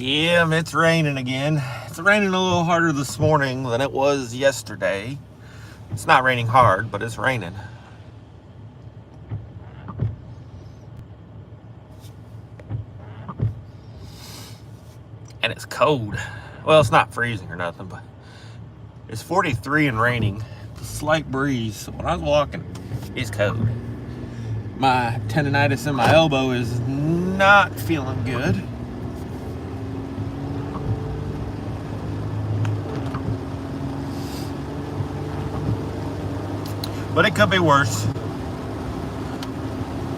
Yeah, it's raining again. It's raining a little harder this morning than it was yesterday. It's not raining hard, but it's raining. And it's cold. Well, it's not freezing or nothing, but it's 43 and raining. A slight breeze. So when I was walking, it's cold. My tendonitis in my elbow is not feeling good. But it could be worse.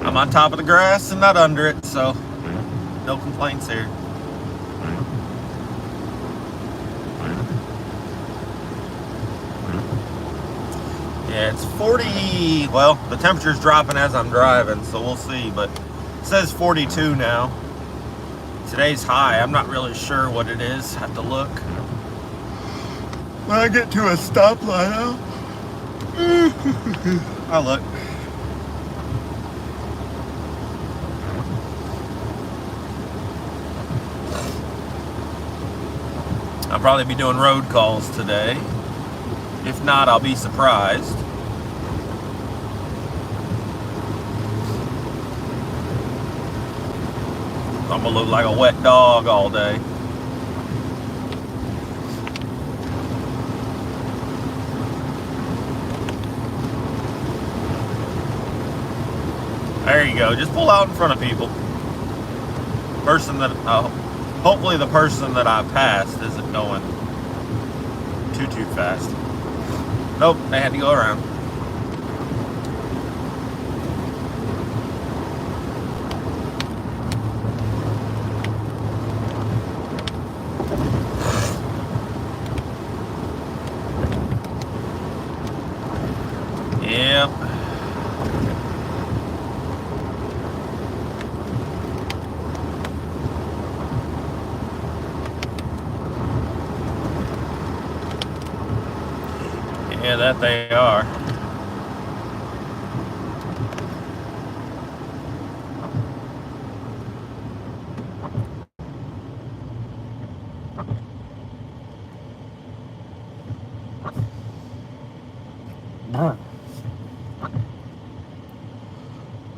I'm on top of the grass and not under it, so no complaints here. Yeah, it's 40, well, the temperature's dropping as I'm driving, so we'll see, but it says 42 now. Today's high, I'm not really sure what it is, have to look. When I get to a stoplight, I'll look. I'll probably be doing road calls today. If not, I'll be surprised. I'm gonna look like a wet dog all day. There you go. Just pull out in front of people. Person that, hopefully the person that I passed isn't going too fast. Nope, they had to go around. Yep. Yeah, that they are.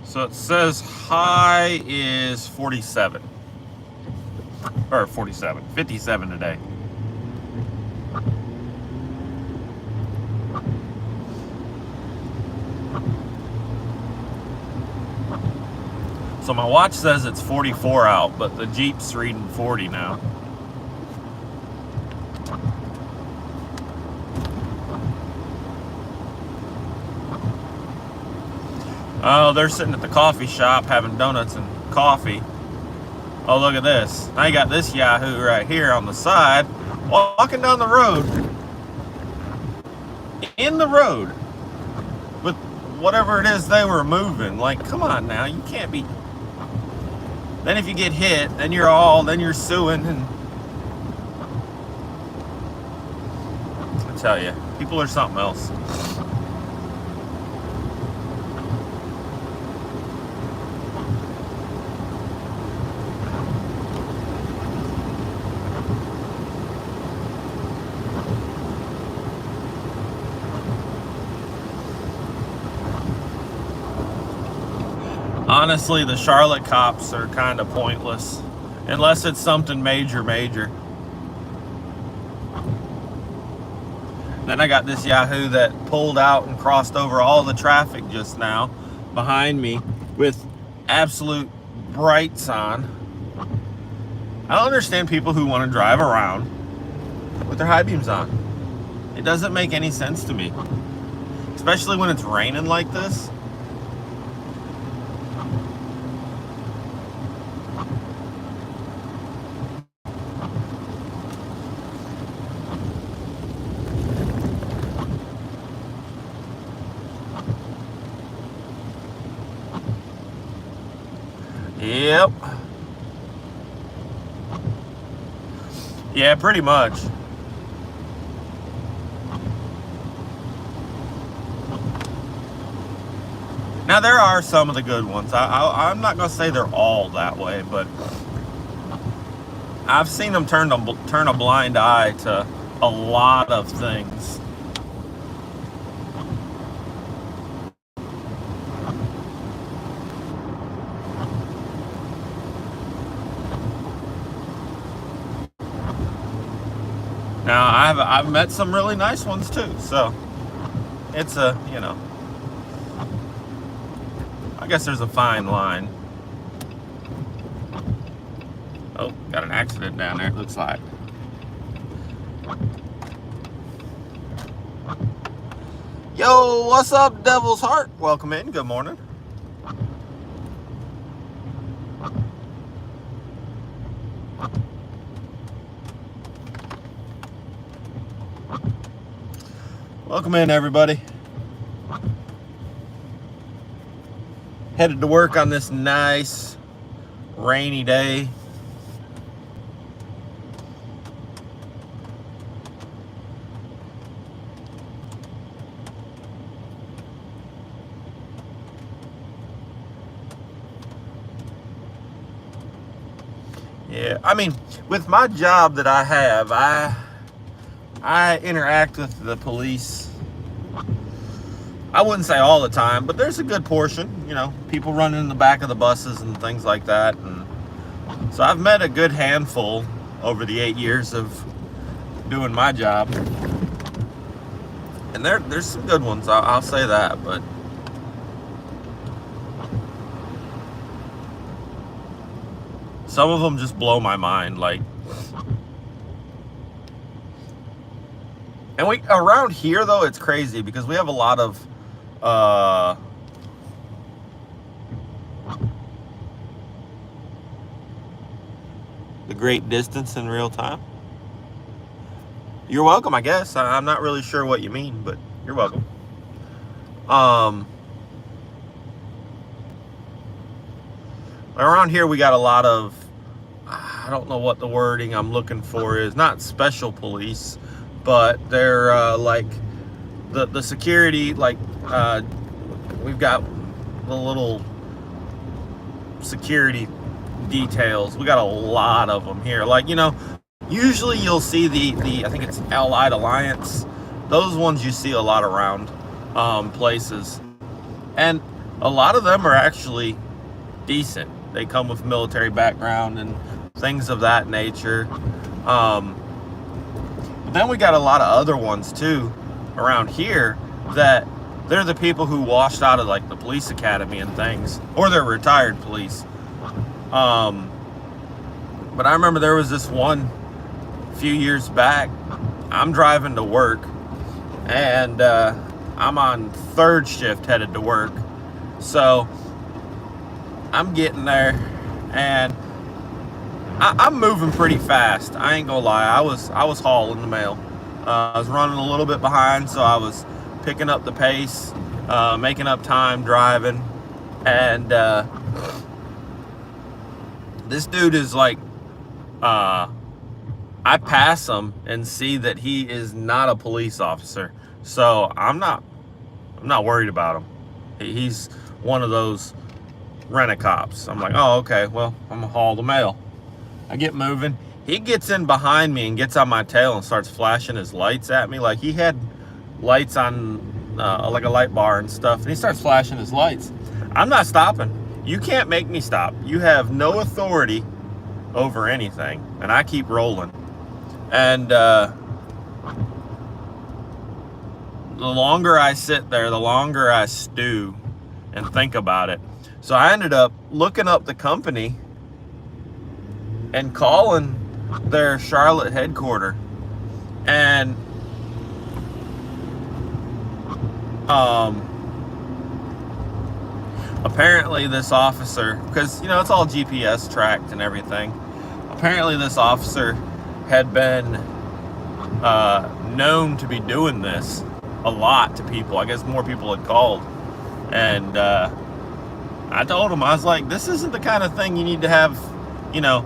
So it says high is 47. Or 47. 57 today. So my watch says it's 44 out, but the Jeep's reading 40 now. Oh, they're sitting at the coffee shop having donuts and coffee. Oh, look at this. Now you got this yahoo right here on the side, walking down the road. In the road. With whatever it is they were moving. Like, come on now, you can't be... Then if you get hit, then you're suing, and I tell you, people are something else. Honestly, the Charlotte cops are kind of pointless, unless it's something major. Then I got this yahoo that pulled out and crossed over all the traffic just now behind me with absolute brights on. I don't understand people who want to drive around with their high beams on. It doesn't make any sense to me, especially when it's raining like this. Yep. Yeah, pretty much. Now, there are some of the good ones. I'm not going to say they're all that way, but I've seen them turn a blind eye to a lot of things. Now I've met some really nice ones too, so it's a, you know, I guess there's a fine line. Oh, got an accident down there, it looks like. Yo, what's up, Devil's Heart? Welcome in, good morning. Welcome in, everybody. Headed to work on this nice rainy day. Yeah, I mean, with my job that I have, I interact with the police. I wouldn't say all the time, but there's a good portion, you know, people running in the back of the buses and things like that. And so I've met a good handful over the 8 years of doing my job. And there's some good ones, I'll say that, but some of them just blow my mind, like. And around here though, it's crazy because we have a lot of the great distance in real time. You're welcome, I guess. I'm not really sure what you mean, but you're welcome. Around here we got a lot of, I don't know what the wording I'm looking for is, not special police, but they're like the security, like we've got the little security details. We got a lot of them here. Like, you know, usually you'll see the I think it's Allied Alliance. Those ones you see a lot around places. And a lot of them are actually decent. They come with military background and things of that nature. Then we got a lot of other ones too around here that they're the people who washed out of like the police academy and things, or they're retired police. But I remember there was this one a few years back. I'm driving to work and I'm on third shift headed to work. So I'm getting there and I'm moving pretty fast. I ain't gonna lie. I was hauling the mail. I was running a little bit behind, so I was picking up the pace, making up time driving, and this dude is like, I pass him and see that he is not a police officer, so I'm not worried about him. He's one of those rent-a-cops. I'm like, oh, okay, well, I'm gonna haul the mail. I get moving. He gets in behind me and gets on my tail and starts flashing his lights at me. Like he had lights on, like a light bar and stuff. And he starts flashing his lights. I'm not stopping. You can't make me stop. You have no authority over anything. And I keep rolling. And the longer I sit there, the longer I stew and think about it. So I ended up looking up the company and calling their Charlotte headquarters. And apparently this officer, because you know it's all GPS tracked and everything, apparently this officer had been known to be doing this a lot to people. I guess more people had called. And I told him, I was like, this isn't the kind of thing you need to have, you know,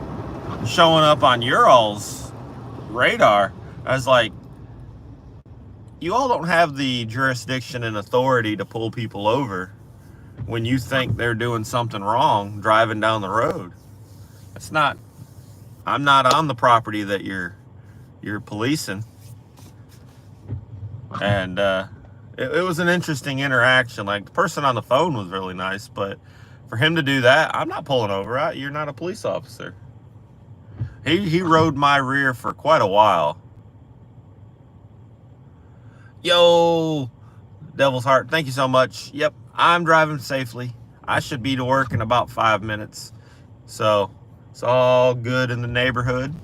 showing up on your all's radar. I was like, you all don't have the jurisdiction and authority to pull people over when you think they're doing something wrong driving down the road. It's not, I'm not on the property that you're policing. And it was an interesting interaction. Like, the person on the phone was really nice, but for him to do that, I'm not pulling over. You're not a police officer. He rode my rear for quite a while. Yo, Devil's Heart, thank you so much. Yep, I'm driving safely. I should be to work in about 5 minutes. So it's all good in the neighborhood.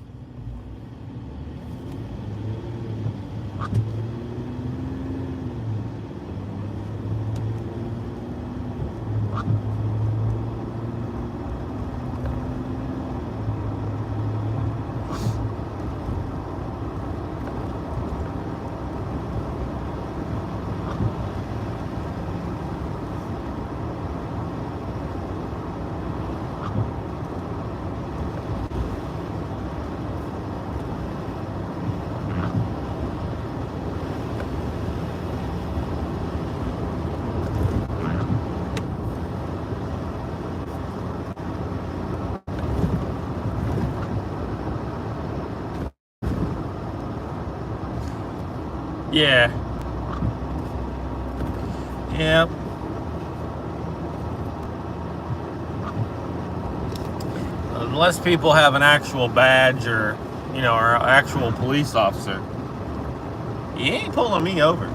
Yeah. Yep. Unless people have an actual badge or, you know, or an actual police officer, you ain't pulling me over.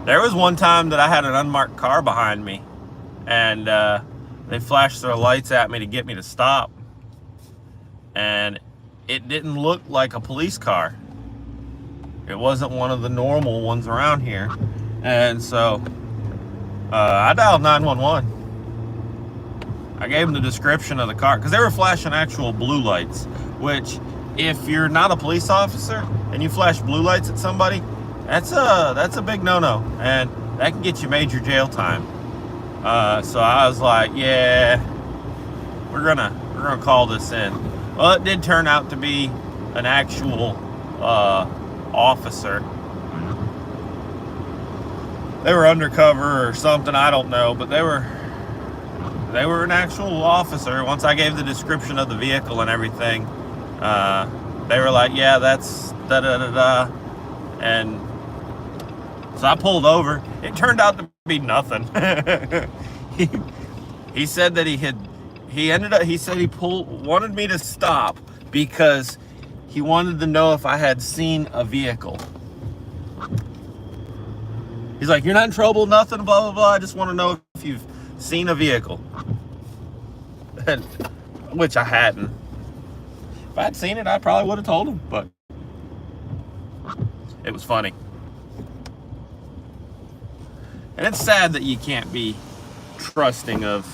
There was one time that I had an unmarked car behind me, and they flashed their lights at me to get me to stop. And it didn't look like a police car. It wasn't one of the normal ones around here. And so I dialed 911. I gave them the description of the car, because they were flashing actual blue lights, which, if you're not a police officer and you flash blue lights at somebody, that's a big no-no, and that can get you major jail time. So I was like, yeah, we're gonna call this in. Well, it did turn out to be an actual officer. They were undercover or something, I don't know, but they were an actual officer. Once I gave the description of the vehicle and everything, they were like, yeah, that's da-da-da-da. And so I pulled over. It turned out to be nothing. He said that he said he wanted me to stop because he wanted to know if I had seen a vehicle. He's like, you're not in trouble, nothing, blah, blah, blah. I just want to know if you've seen a vehicle. Which I hadn't. If I'd seen it, I probably would have told him, but it was funny. And it's sad that you can't be trusting of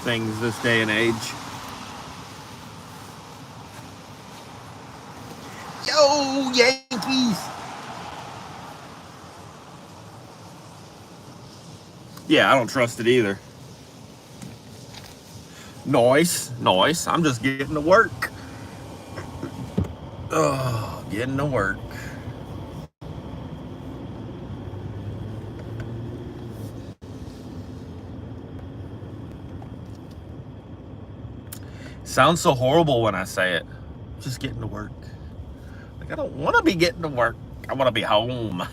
things this day and age. Yo, Yankees! Yeah, I don't trust it either. Nice. I'm just getting to work. Oh, getting to work. Sounds so horrible when I say it. Just getting to work. Like, I don't want to be getting to work. I want to be home.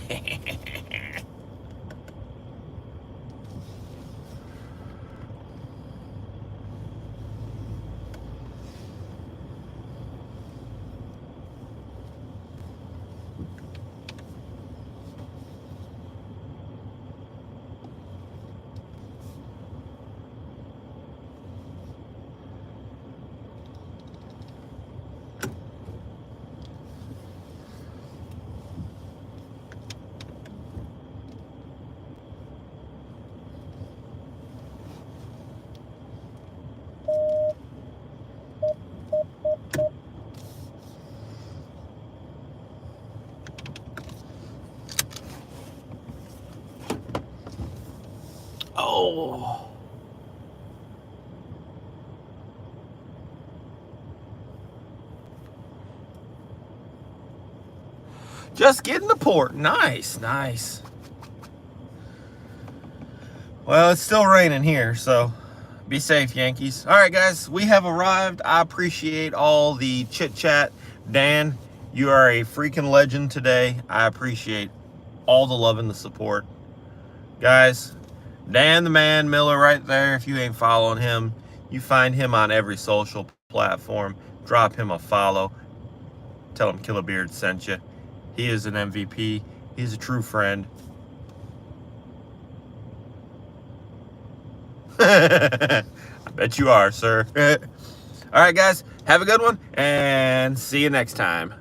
Oh. Just getting to port. Nice. Well, it's still raining here, so Be safe, Yankees. All right, guys, we have arrived. I appreciate all the chit chat. Dan, you are a freaking legend today. I appreciate all the love and the support. Guys, Dan the Man Miller right there. If you ain't following him, you find him on every social platform. Drop him a follow. Tell him Killer Beard sent you. He is an MVP. He's a true friend. I bet you are, sir. All right, guys, have a good one, and see you next time.